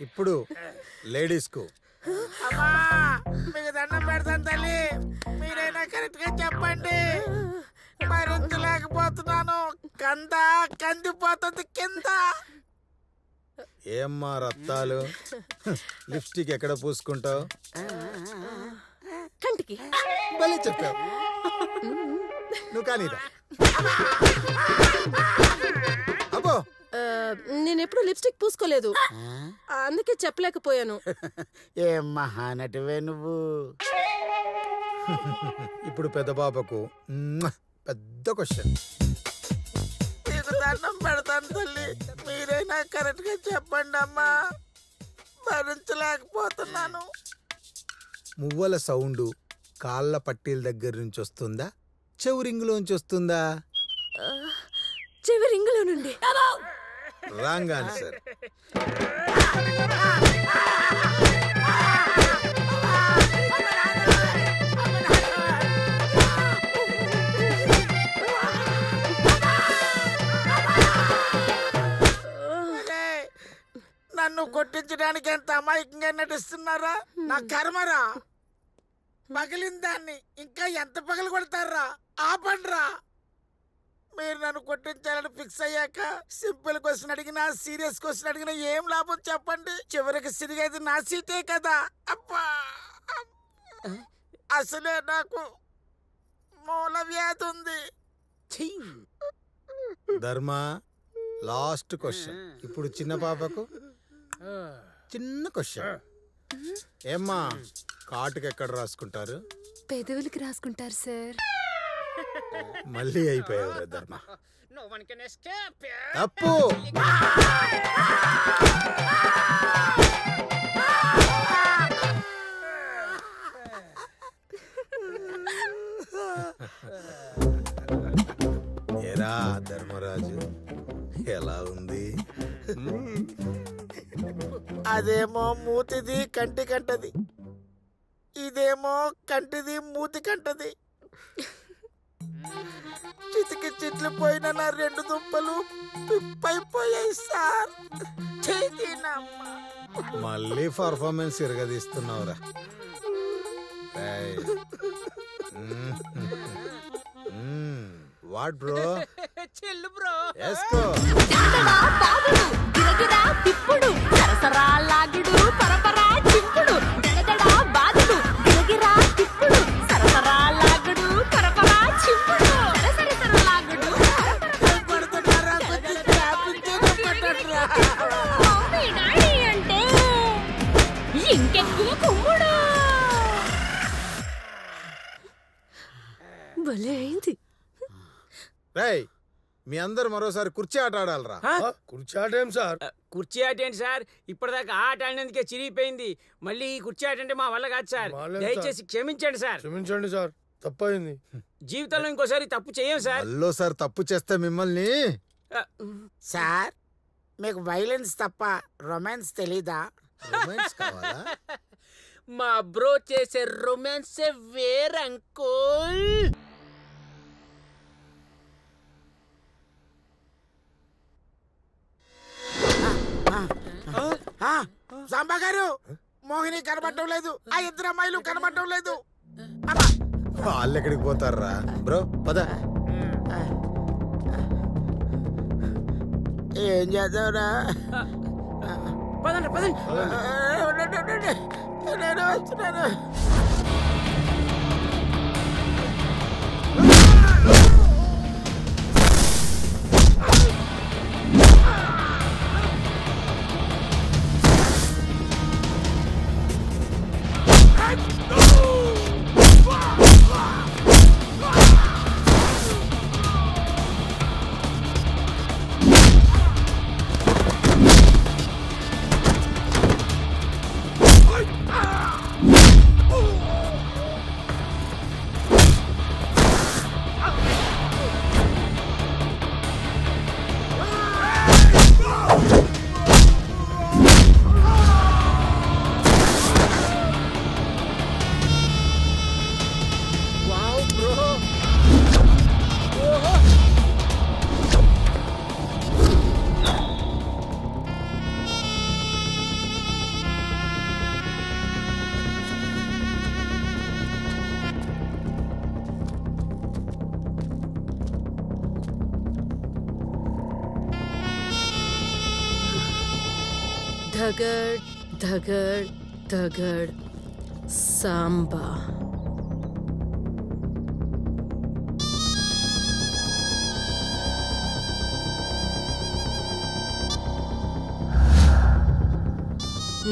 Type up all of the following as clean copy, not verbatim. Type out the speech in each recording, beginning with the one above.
ఇప్పుడు లేడీస్ కు అమ్మా మీకు దండం పెడతాను తల్లి, మీరైనా కరెక్ట్ గా చెప్పండి. భరించలేకపోతున్నాను, కందిపోతుంది కింద. ఏమ్మా రత్తాలు, లిప్స్టిక్ ఎక్కడ పూసుకుంటావు? కంటికి. భలే చెప్పావు. నువ్వు కానీరా. అబ్బో నేను ఎప్పుడు లిప్స్టిక్ పూసుకోలేదు, అందుకే చెప్పలేకపోయాను. ఏం మహానటివే నువ్వు. ఇప్పుడు పెద్ద బాబకు పెద్ద క్వశ్చన్. మీకు దండం పెడతాను తల్లి, మీరైనా కరెక్ట్ గా చెప్పండి అమ్మా, భరించలేకపోతున్నాను. మువ్వల సౌండ్ కాళ్ళ పట్టీల దగ్గర నుంచి వస్తుందా, చెవురింగులోంచి వస్తుందా? చెవి రింగులో నుండి. Wrong answer. నన్ను కొట్టించడానికి ఎంత అమాయకంగా నటిస్తున్నారా? నా కర్మరా, పగిలిన దాన్ని ఇంకా ఎంత పగలు కొడతారా? ఆపండ్రా. మీరు నన్ను కొట్టించాలని ఫిక్స్ అయ్యాక సింపుల్ క్వశ్చన్ అడిగినా సీరియస్ క్వశ్చన్ అడిగినా ఏం లాభం చెప్పండి? చివరికి సిరిగేది నా సీటే కదా. అబ్బా, అసలే నాకు మూల వ్యాధి ఉంది. ధర్మ, లాస్ట్ క్వశ్చన్. ఇప్పుడు చిన్న పాపకు చిన్న క్వశ్చన్. ఏమ్మా, కాటుకు ఎక్కడ రాసుకుంటారు? పెదవులకి రాసుకుంటారు సార్. మళ్ళీ అయిపోయావు ధర్మ. తప్పు. ఏరా ధర్మరాజు, ఎలా ఉంది? అదేమో మూతిది కంటి కంటది, ఇదేమో కంటిది మూతి కంటది. చితికి చిట్లు పోయిన నా రెండు దుంపలు పిప్పైపోయాయి సార్. మళ్ళీ పర్ఫార్మెన్స్ ఇరగదీస్తున్నావురా. What bro? చెల్లు బ్రో. ఎస్కో. గిరగిరా తిప్పుడు సరసరా లాగుడు పరపరా చింపుడు దడదడా బాదుడు గిరగిరా తిప్పుడు సరసరా లాగుడు పరపరా చింపుడు సరసర లాగుడు పడుతున్నారా? కొంచెం జ్ఞాపించేనా పట్టట్రా? మమ్మీ డాడీ అంటే ఇంకెక్కువ కుమ్ముడు. భలే అయింది. రేయ్, మీ అందరు మరోసారి కుర్చీ ఆట ఆడాలరా. కుర్చీ ఆట ఏం సార్? కుర్చీ ఆట ఏంటి సార్? ఇప్పటిదాకా ఆట ఆడినందుకే చిరిగిపోయింది. మళ్ళీ ఈ కుర్చీ ఆట అంటే మా వల్ల కాదు సార్. దయచేసి క్షమించండి సార్. క్షమించండి సార్, తప్పైంది. జీవితంలో ఇంకోసారి తప్పు చేయం సార్. మళ్ళోసారి తప్పు చేస్తే మిమ్మల్ని. సార్, మీకు వైలెన్స్ తప్ప రొమాన్స్ తెలీదా? రొమాన్స్ కావాలా? మా బ్రో చేసే రొమాన్స్ వేరంకోల్. సాంబా గారు, మోహిని కనబడటం లేదు, ఆ ఇద్దరు అమ్మాయిలు కనబడటం లేదు. వాళ్ళు ఎక్కడికి పోతారా బ్రో? పద. ఏం చేద్దాంరా? పదండి పదండి. నేను వస్తున్నాను. ధగడ్ ధగడ్ ధగడ్ సాంబా.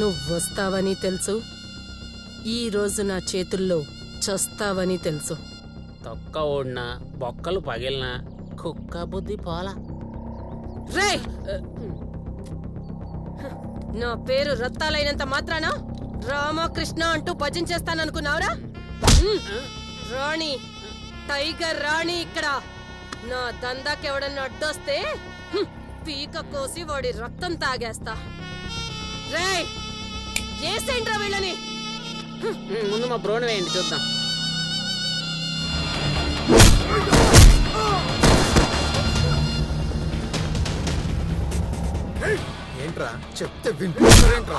నువ్వొస్తావని తెలుసు, ఈ రోజు నా చేతుల్లో చస్తావని తెలుసు. తొక్క ఓడినా బొక్కలు పగిలినా కుక్క బుద్ధి పోలా. రే, నా పేరు రత్తాలైనంత మాత్రాన రామకృష్ణ అంటూ భజన చేస్తాననుకున్నావురా? రాణి, టైగర్ రాణి ఇక్కడ. నా దందాకెవడన్నా అడ్డొస్తే పీక కోసి వాడి రక్తం తాగేస్తా. రే, ఏసేంట్రా వీళ్ళని? ముందు మా బ్రోని వేయండి చూద్దాం. ఏంట్రా చెప్తే వింటారేంట్రా?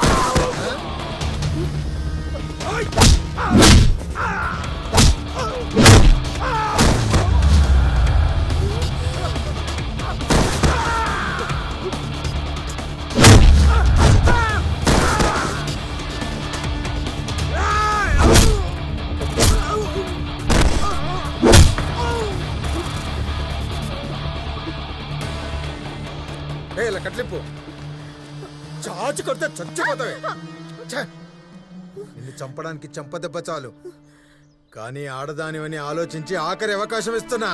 ఇలా కట్లిప్పు, చాచి కొడితే చచ్చిపోతావే. నిన్ను చంపడానికి చంపదెబ్బ చాలు, కానీ ఆడదానివని ఆలోచించి ఆఖరి అవకాశం ఇస్తున్నా.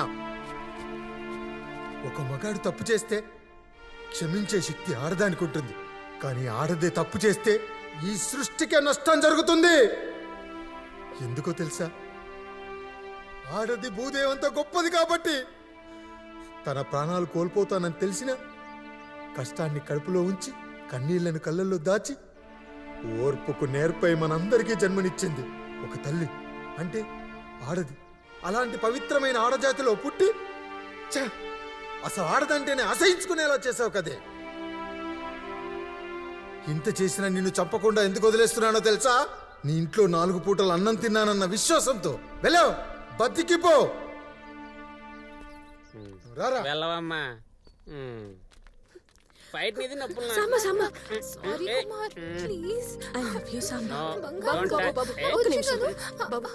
ఒక మగాడు తప్పు చేస్తే క్షమించే శక్తి ఆడదానికి ఉంటుంది, కానీ ఆడదే తప్పు చేస్తే ఈ సృష్టికే నష్టం జరుగుతుంది. ఎందుకో తెలుసా? ఆడది భూదేవంత గొప్పది కాబట్టి. తన ప్రాణాలు కోల్పోతానని తెలిసినా కష్టాన్ని కడుపులో ఉంచి కన్నీళ్లను కళ్ళల్లో దాచి ఓర్పుకు నేర్పై మనందరికీ జన్మనిచ్చింది ఒక తల్లి అంటే ఆడది. అలాంటి పవిత్రమైన ఆడజాతిలో పుట్టి అసలు ఆడదంటేనే అసహించుకునేలా చేసావు కదే. ఇంత చేసినా నిన్ను చంపకుండా ఎందుకు వదిలేస్తున్నానో తెలుసా? నీ ఇంట్లో 4 పూటలు అన్నం తిన్నానన్న విశ్వాసంతో. వెళ్ళావు, బతికిపో. వెళ్ళవమ్మా. ఫైట్ నీది నొప్పులు. Samba, Samba. Sorry Kumar, please. I love you Samba. Don't touch. ఒక్క నిమిషం బాబు.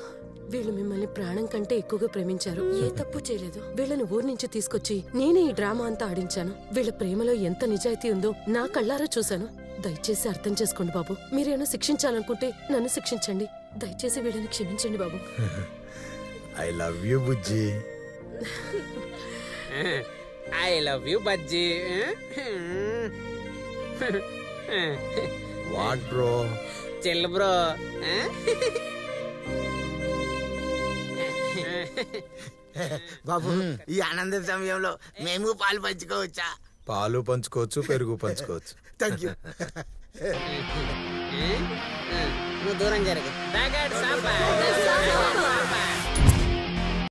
వీళ్ళు మిమ్మల్ని ప్రాణం కంటే ఎక్కువగా ప్రేమించారు. ఏ తప్పు చేయలేదు. వీళ్ళని ఊరి నుంచి తీసుకొచ్చి నేనే ఈ డ్రామా అంతా ఆడించాను. వీళ్ళ ప్రేమలో ఎంత నిజాయితీ ఉందో నా కళ్ళారా చూశాను. దయచేసి అర్థం చేసుకోండి బాబు. మీరేమైనా శిక్షించాలనుకుంటే నన్ను శిక్షించండి. దయచేసి వీళ్ళని క్షమించండి బాబు. ఐ లవ్ యూ బుజ్జి. ఐ లవ్ యూ బజ్జీ. What bro? Chill bro. బాబు, ఈ ఆనంద సమయంలో మేము పాలు పంచుకోవచ్చా? పాలు పంచుకోవచ్చు, పెరుగు పంచుకోవచ్చు. Thank you. నువ్వు దూరం జరగదు.